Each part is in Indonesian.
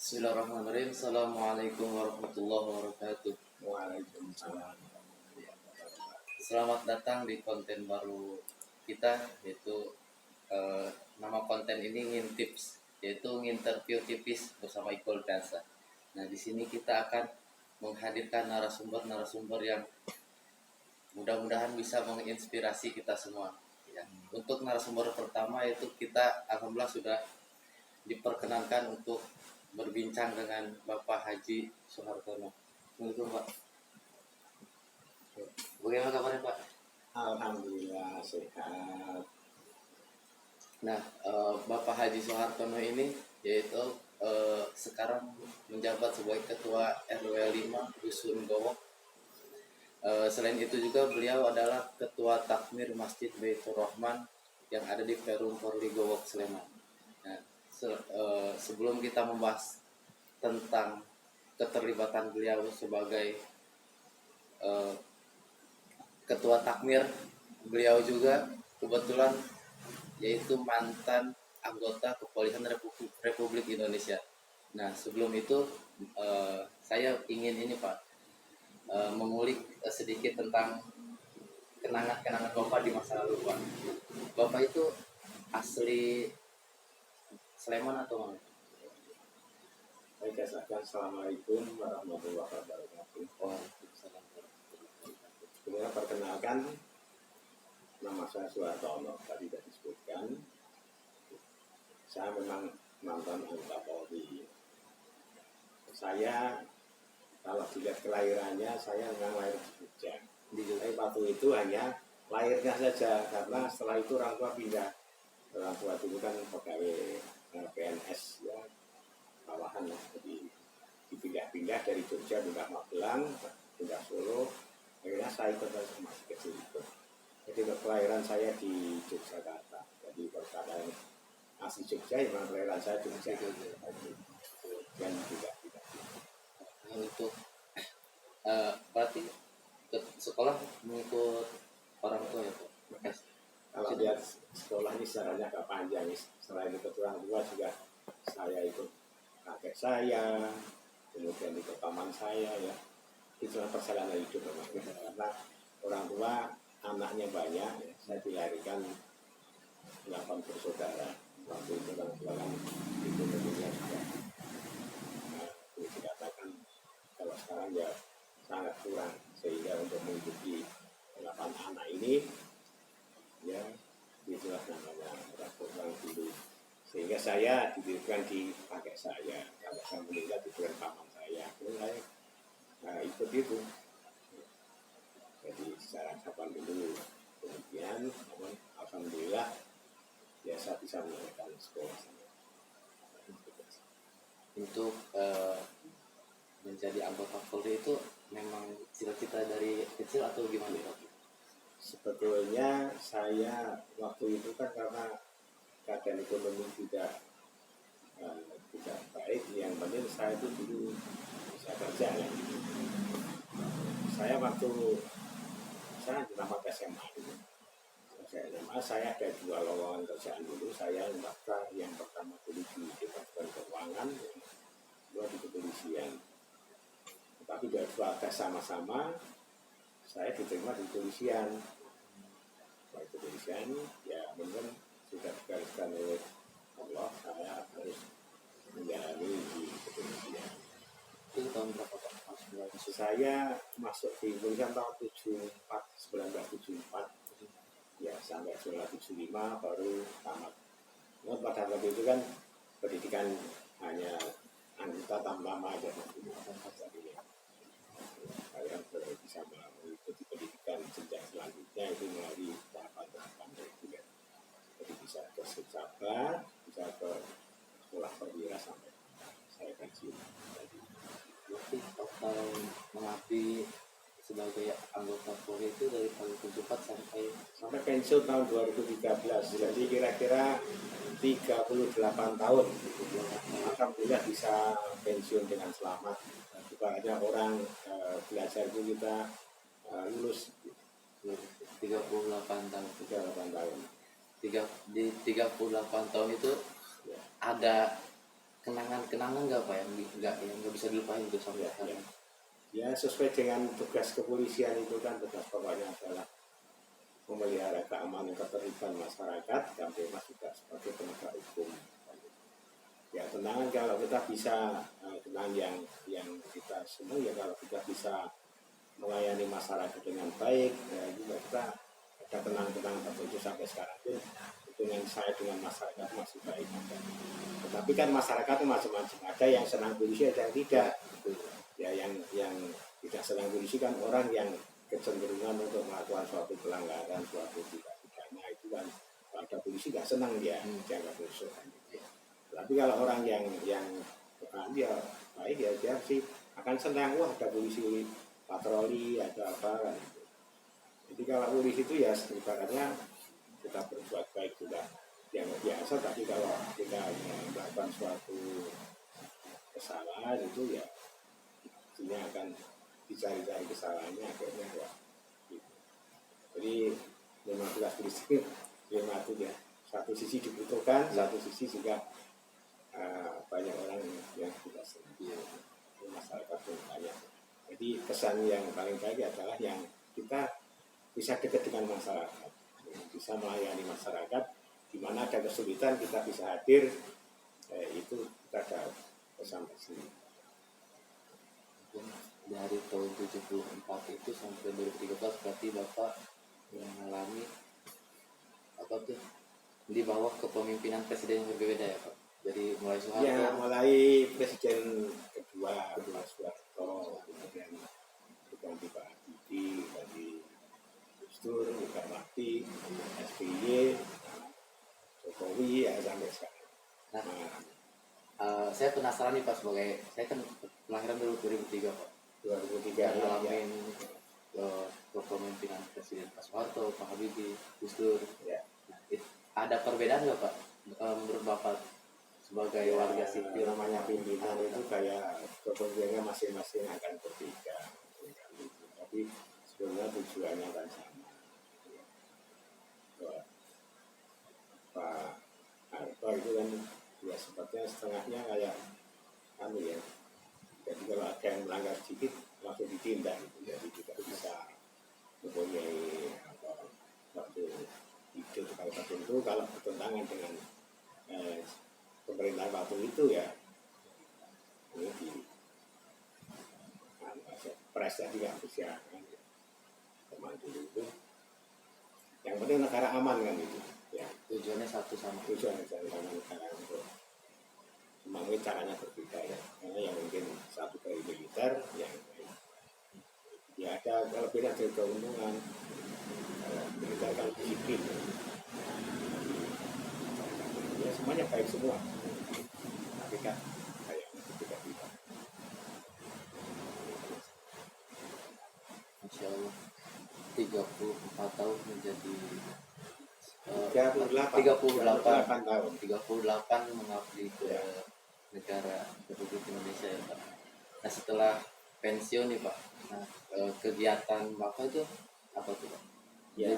Bismillahirrahmanirrahim. Assalamualaikum warahmatullahi wabarakatuh. Waalaikumsalam. Selamat datang di konten baru kita, yaitu nama konten ini Ngintips, yaitu nginterview tipis bersama Iqbal Piasa. Nah, di sini kita akan menghadirkan narasumber-narasumber yang mudah-mudahan bisa menginspirasi kita semua. Ya. Untuk narasumber pertama yaitu kita alhamdulillah sudah diperkenankan untuk berbincang dengan Bapak Haji Soehartono. Assalamualaikum Pak. Bagaimana kabarnya Pak? Alhamdulillah sehat. Nah, Bapak Haji Soehartono ini yaitu sekarang menjabat sebagai Ketua RW 5 Dusun Gowok. Selain itu juga beliau adalah Ketua Takmir Masjid Baitur Rahman yang ada di Perum Porli Gowok Sleman. Nah, sebelum kita membahas tentang keterlibatan beliau sebagai Ketua Takmir, beliau juga kebetulan yaitu mantan anggota Kepolisian Republik Indonesia. Nah, sebelum itu saya ingin ini Pak, mengulik sedikit tentang kenangan-kenangan Bapak di masa lalu Pak. Bapak itu asli Sleman atau mana? Baik, assalamualaikum warahmatullahi wabarakatuh. Waalaikumsalam. Kemudian perkenalkan, nama saya Soehartono, tadi sudah disebutkan. Saya memang mantan anggota Polri. Saya kalau dilihat kelahirannya, saya memang lahir di Jogja. Tapi waktu itu hanya lahirnya saja, karena setelah itu orang tua pindah. Orang tua dulu kan pegawai PNS ya, bawahan lah, jadi dipindah-pindah dari Jogja pindah Magelang, pindah Solo. Akhirnya saya ikut sama masih kecil itu. Jadi kelahiran saya di Yogyakarta. Jadi perkara yang asli Jogja, yang kelahiran saya di Jogja. Dan juga tidak. Untuk berarti ke sekolah mengikut orang tua ya Pak? Bekas. Kalau lihat sekolah ini sejarahnya agak panjang. Selain ikut orang tua juga saya ikut kakek saya, kemudian ikut paman saya ya. Itulah perjalanan hidup karena orang tua anaknya banyak ya. Saya dilahirkan 8 bersaudara. Waktu itu orang tua kan itu tentunya juga dikatakan kalau sekarang ya sangat kurang, sehingga untuk mengikuti 8 anak ini ya itulah namanya orang dulu. Sehingga saya diberikan di kakek saya, kalau saya meninggal diberikan paman saya. Nah, ikut itu. Jadi secara kapan dulu, kemudian alhamdulillah ya saya bisa melanjutkan sekolah. Untuk menjadi anggota Polri itu memang cita-cita dari kecil atau gimana Pak? Sebetulnya saya waktu itu kan karena keadaan ekonomi tidak baik, yang penting saya itu dulu bisa kerja ya. Saya waktu saya tamat SMA dulu. Saya ada 2 lowongan kerjaan dulu. Saya yang pertama dulu di Departemen Keuangan, yang kedua di kepolisian. Tapi dua tes sama-sama, saya diterima di kepolisian. Di kepolisian ya mungkin sudah digariskan oleh Allah, saya harus menjalani di kepolisian. Itu tahun berapa Pak? Saya masuk di kepolisian tahun 1974 ya, sampai 1975 baru tamat. Nah, pada waktu itu kan pendidikan hanya anggota tambahan aja. Saya bisa mengikuti pendidikan jenjang selanjutnya itu melalui tahapan-tahapan reguler. Jadi bisa ke Sejabat, bisa ke sekolah perwira sampai saya pensiun. Berarti total mengabdi sebagai anggota Polri itu dari tahun 74 sampai pensiun tahun 2013. Jadi kira-kira 38 tahun. Alhamdulillah bisa pensiun dengan selamat. Bukan hanya orang belajar itu kita lulus 38 tahun. 38 tahun. Di 38 tahun itu Ya. ada kenangan nggak Pak yang nggak bisa dilupain tuh sampai Ya, sekarang? ya sesuai dengan tugas kepolisian itu kan tugas pokoknya adalah memelihara keamanan ketertiban masyarakat dan bebas juga sebagai penegak hukum. Ya tenangan kalau kita bisa dengan yang kita senang ya kalau kita bisa melayani masyarakat dengan baik ya juga kita ada tenang-tenang tertentu sampai sekarang pun dengan saya dengan masyarakat masih baik aja. Tetapi kan masyarakat itu macam-macam, ada yang senang polisi ada yang tidak. Ya yang tidak senang polisi kan orang yang kecenderungan untuk melakukan suatu pelanggaran, suatu tidak pidana itu kan kalau ada polisi nggak senang dia nggak besok. Tapi kalau orang yang dia baik ya dia sih akan senang, wah ada polisi patroli ada apa kan. Jadi kalau polisi itu ya ibaratnya kita berbuat baik sudah yang biasa, tapi kalau kita melakukan suatu kesalahan itu ya artinya akan dicari-cari kesalahannya akhirnya ya gitu. Jadi memang tugas polisi memang itu ya satu sisi dibutuhkan, satu sisi juga banyak orang yang tidak setuju, masyarakat pun banyak. Jadi kesan yang paling baik adalah yang kita bisa dekat dengan masyarakat, bisa melayani masyarakat, di mana ada kesulitan kita bisa hadir, itu kita ada pesan di sini. Dari tahun 74 itu sampai 2013 berarti Bapak mengalami apa tuh di bawah kepemimpinan presiden yang berbeda ya Pak? Jadi mulai Soeharto. Ya, mulai presiden kedua Soeharto, kemudian diganti Pak Habibie, ganti Gus Dur, Megawati, SBY, Jokowi ya sampai sekarang. Saya penasaran nih Pak, sebagai saya kan kelahiran dulu 2003 Pak. 2003 Dan ya, ngalamin kepemimpinan Presiden Pak Soeharto, Pak Habibie, Gus Dur. ya. Nah, ada perbedaan nggak Pak menurut Bapak sebagai warga sipil? Namanya pimpinan itu kayak kepemimpinannya masing-masing akan berbeda, tapi sebenarnya tujuannya kan sama. Pak Harto itu kan ya sepertinya setengahnya kayak ya. Jadi kalau ada yang melanggar sedikit langsung ditindak gitu. Jadi tidak bisa mempunyai suatu ide tertentu kalau bertentangan dengan pemerintah waktu itu ya ini di pres tadi nggak bisa kan teman dulu itu yang penting negara aman kan itu ya Tujuannya satu sama. tujuan negara untuk memang caranya berbeda ya karena yang mungkin satu dari militer yang ya ada kelebihan dari keuntungan militer kan disiplin ya semuanya baik semua tapi kan kayak tidak Insya Allah 34 tahun menjadi 38 tahun 38 mengabdi ke negara Republik Indonesia ya Pak. Nah setelah pensiun nih Pak, nah, kegiatan Bapak itu apa tuh Pak? ya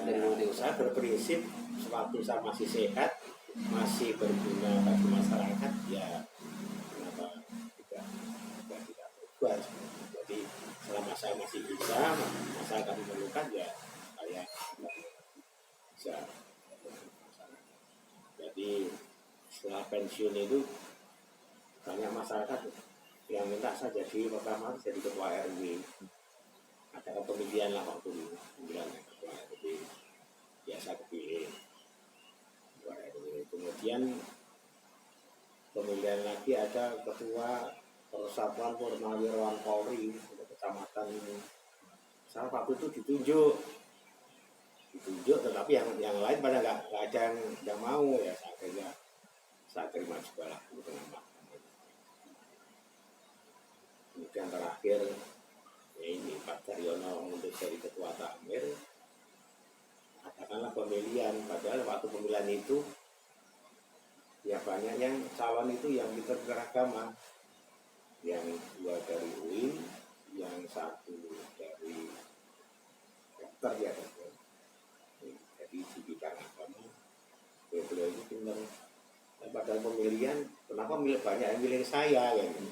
saya berprinsip sewaktu saya masih sehat masih berguna bagi masyarakat ya kenapa tidak berbuat. Jadi selama saya masih bisa masyarakat memerlukan ya saya bisa. Jadi setelah pensiun itu banyak masyarakat yang minta saya jadi pertama jadi ketua RW. Ada pemilihan lah waktu itu, pemilihan ketua RW. Ya saya kepilih ketua RW. Kemudian pemilihan lagi ada ketua Persatuan Purnawirawan Polri untuk kecamatan. Saya waktu itu ditunjuk tetapi yang lain pada nggak ada yang mau ya akhirnya saya terima juga lah itu nama. Kemudian terakhir ya ini Pak Daryono untuk jadi ketua takmir katakanlah pemilihan padahal waktu pemilihan itu ya banyak yang calon itu yang pintar beragama yang dua dari UIN yang satu dari dokter ya jadi di bidang agama beliau itu pintar pada pemilihan kenapa banyak yang milih saya ya gitu.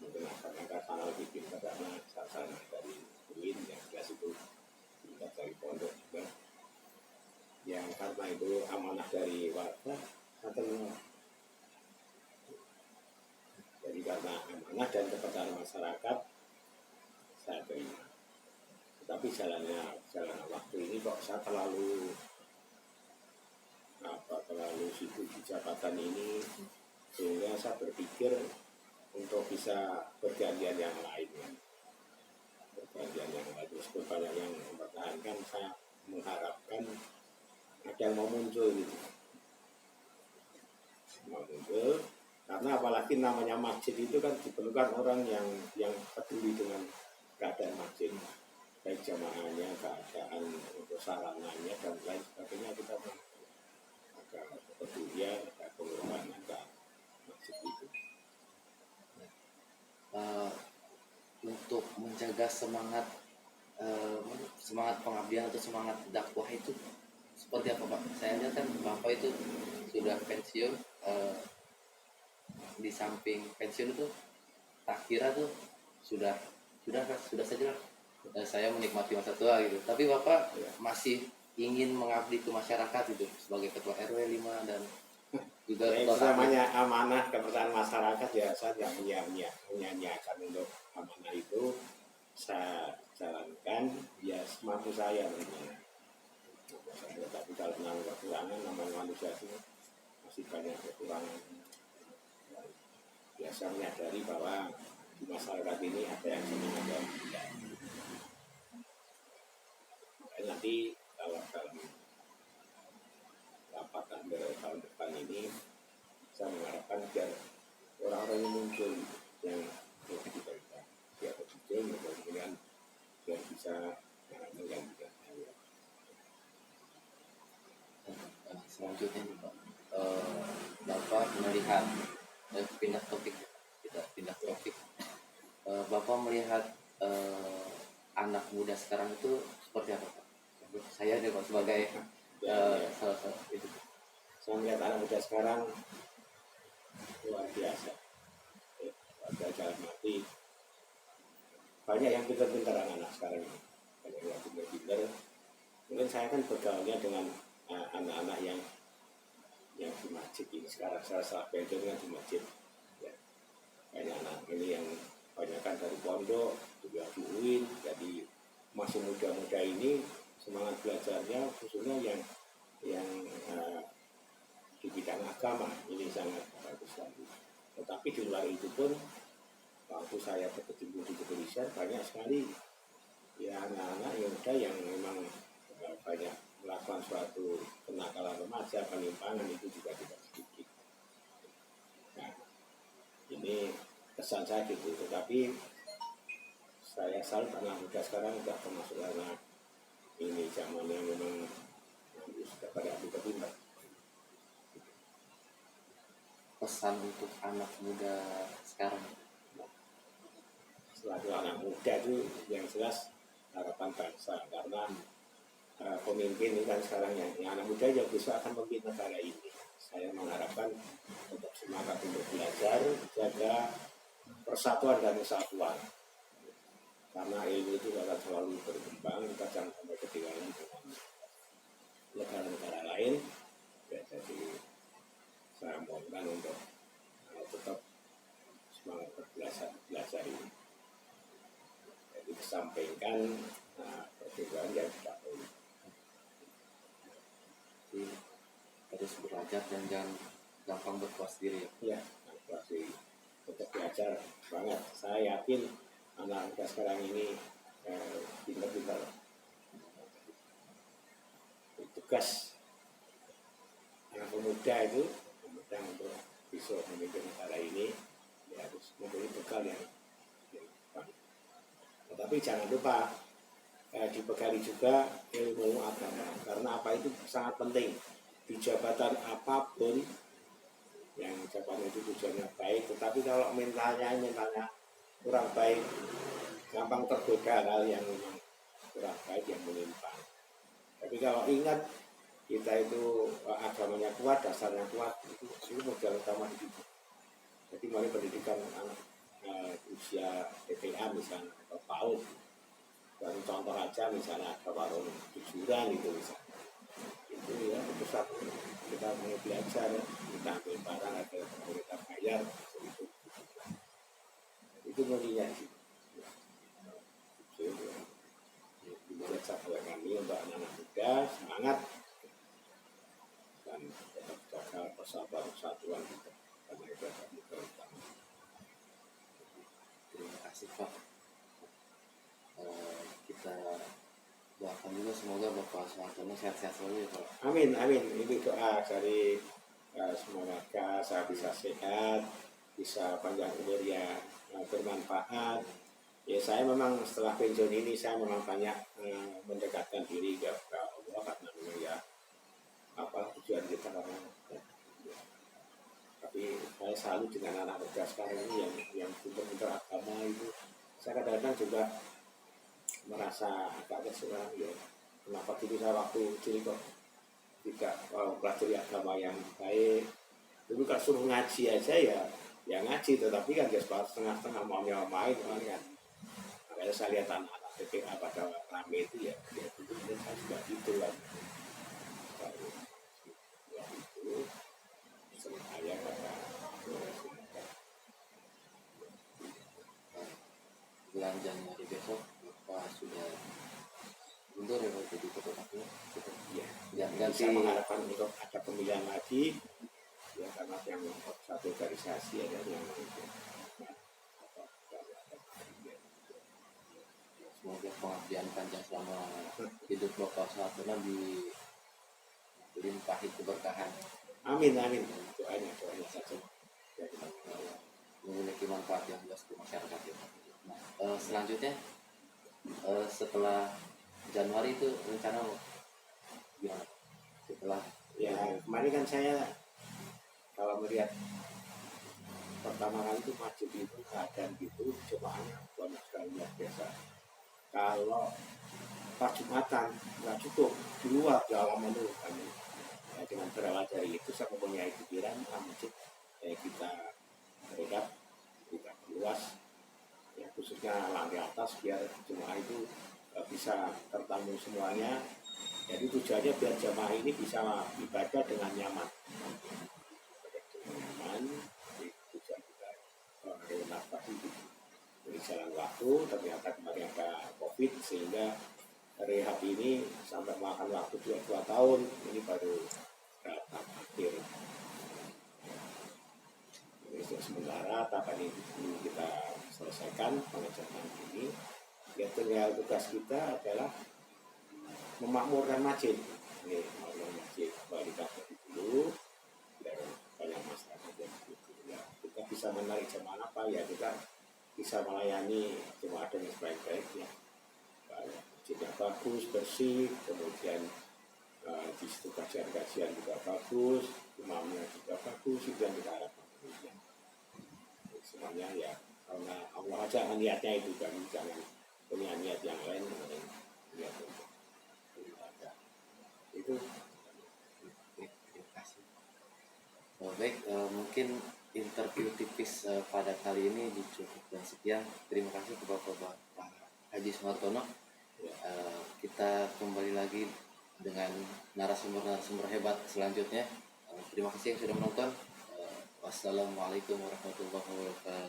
Mungkin karena lebih pintar karena sarana dari UIN yang jelas itu pintar dari pondok juga, yang karena itu amanah dari warga saya terima. Jadi karena amanah dan kepercayaan masyarakat saya terima. Tetapi jalan waktu ini kok saya terlalu sibuk di jabatan ini, sehingga saya berpikir untuk bisa bergantian yang lain kan. Bergantian yang lain, meskipun banyak yang mempertahankan, saya mengharapkan ada yang mau muncul gitu. Mau muncul, karena apalagi namanya masjid itu kan diperlukan orang yang peduli dengan keadaan masjid, baik jamaahnya, keadaan untuk sarananya dan lain sebagainya. Kita agak kepedulian, agak pengorbanan ke masjid itu. Untuk menjaga semangat pengabdian atau semangat dakwah itu seperti apa Pak? Saya lihat kan Bapak itu sudah pensiun, di samping pensiun itu tak kira tuh sudah saja lah, saya menikmati masa tua gitu. Tapi Bapak masih ingin mengabdi ke masyarakat itu sebagai ketua RW 5 dan juga Ya, itu namanya amanah kepercayaan masyarakat, ya saya tidak menyanyiakan untuk amanah itu. Saya jalankan ya semampu saya tentunya. Tapi kalau namanya kekurangan, namanya manusia itu masih banyak kekurangan. Biasa menyadari bahwa di masyarakat ini ada yang senang, ada yang tidak. Nanti kalau dalam rapat tahun depan ini saya mengharapkan agar orang-orang yang muncul yang lebih diberikan siapa muncul, kemudian yang bisa menggantikan saya. Selanjutnya Pak, Bapak melihat pindah topik, Bapak melihat anak muda sekarang itu seperti apa Pak? Saya nih Pak sebagai salah satu itu. Saya melihat anak muda sekarang luar biasa. Pada jalan mati banyak yang pintar-pintar anak-anak sekarang ini. Banyak yang pintar-pintar. Mungkin saya kan bergaulnya dengan anak-anak yang di masjid ini sekarang. Saya salah dengan di masjid. Ya. Banyak anak ini yang banyak kan dari pondok, juga di UIN. Jadi masih muda-muda ini semangat belajarnya khususnya yang di bidang agama ini sangat bagus sekali. Tetapi di luar itu pun waktu saya berkecimpung di kepolisian banyak sekali ya anak-anak yang muda yang memang banyak melakukan suatu kenakalan remaja, penyimpangan itu juga tidak sedikit. Nah, ini kesan saya gitu. Tetapi saya salut anak muda sekarang sudah termasuk anak ini zaman yang memang sudah pada pintar-pintar. Pesan untuk anak muda sekarang? Selaku anak muda itu yang jelas harapan bangsa, karena pemimpin ini kan sekarang yang anak muda yang besok akan memimpin negara ini. Saya mengharapkan tetap semangat untuk belajar, jaga persatuan dan kesatuan. Karena ilmu itu akan selalu berkembang, kita jangan sampai ketinggalan dengan negara-negara lain. Ya, jadi saya mohonkan untuk tetap semangat belajar ini. Jadi kesampaikan perjuangan yang tidak boleh. Jadi harus belajar dan jangan gampang berpuas diri. Ya, pasti tetap belajar banget. Saya yakin anak muda sekarang ini pintar-pintar. Tugas anak pemuda itu untuk besok memimpin negara ini ya harus mempunyai bekal yang baik. Tetapi jangan lupa dibekali juga ilmu agama, karena apa itu sangat penting di jabatan apapun. Yang jabatan itu tujuannya baik, tetapi kalau mentalnya kurang baik, gampang tergoda hal yang memang kurang baik yang menyimpang. Tapi kalau ingat kita itu agamanya kuat, dasarnya kuat, itu modal utama di situ. Jadi mulai pendidikan anak usia TPA misalnya atau PAUD, baru contoh aja misalnya ada warung tujuan gitu misalnya, itu ya itu satu kita mau belajar, kita ambil barang ada kita bayar itu mulia sih. Buat sahabat kami untuk anak-anak muda semangat dan tetap jaga persatuan kesatuan kita karena itu adalah modal utama. Terima kasih Pak. Kita doakan juga semoga Bapak Soehartono sehat-sehat selalu ya Pak. Amin, amin. Ini doa dari semoga saya bisa sehat, bisa panjang umur ya, bermanfaat. Ya saya memang setelah pensiun ini saya memang banyak mendekatkan diri ke Allah karena memang ya apa tujuan kita karena tapi saya selalu dengan anak muda sekarang ini yang pintar-pintar agama itu saya kadang-kadang juga merasa agak kesulitan ya kenapa dulu saya waktu kecil kok tidak pelajari agama yang baik dulu kan suruh ngaji aja ya ngaji tetapi kan dia setengah-setengah maunya main kan makanya saya lihat anak-anak TPA pada rame itu ya dulu saya juga gitu kan ya itu sering saya kata Bulan Januari besok Bapak sudah mundur ya Pak jadi ketua KPU. ya Yang saya ganti mengharapkan untuk ada pemilihan lagi ya karena yang satu organisasi ada yang semoga pengabdian panjang selama hidup Bapak Soehartono dilimpahi keberkahan, amin amin doanya saja ya, memiliki manfaat yang luas di masyarakat ya Pak. Nah, selanjutnya setelah Januari itu rencana gimana? Setelah ya kemarin kan saya kalau melihat pertama kali itu masjid itu keadaan gitu jemaahnya banyak sekali luar biasa kalau pas Jumatan nggak cukup di luar dalam menu kan ya, dengan berawal dari itu saya mempunyai pikiran masjid kita redap kita perluas ya khususnya lantai atas biar jemaah itu bisa tertamu semuanya jadi tujuannya biar jemaah ini bisa ibadah dengan nyaman tujuan kita nafas itu berjalan waktu ternyata kemarin ada COVID sehingga rehab ini sampai makan waktu 2 tahun ini baru datang akhir untuk sementara tahapan ini dulu kita selesaikan pengejaran ini ya tinggal tugas kita adalah memakmurkan masjid ini memakmurkan masjid balikan dulu dan banyak masyarakat yang begitu ya kita bisa menarik jemaah apa ya kita bisa melayani jemaah dengan sebaik-baiknya masjidnya bagus bersih kemudian di situ kajian-kajian juga bagus imamnya juga bagus itu yang kita harapkan semuanya ya karena Allah aja niatnya itu kan jangan punya niat yang lain niat untuk beribadah itu. terima kasih. Baik, mungkin interview tipis pada kali ini dicukupkan sekian. Terima kasih kepada Bapak Haji Soehartono. Kita kembali lagi dengan narasumber-narasumber hebat selanjutnya. Terima kasih yang sudah menonton. Wassalamualaikum warahmatullahi wabarakatuh.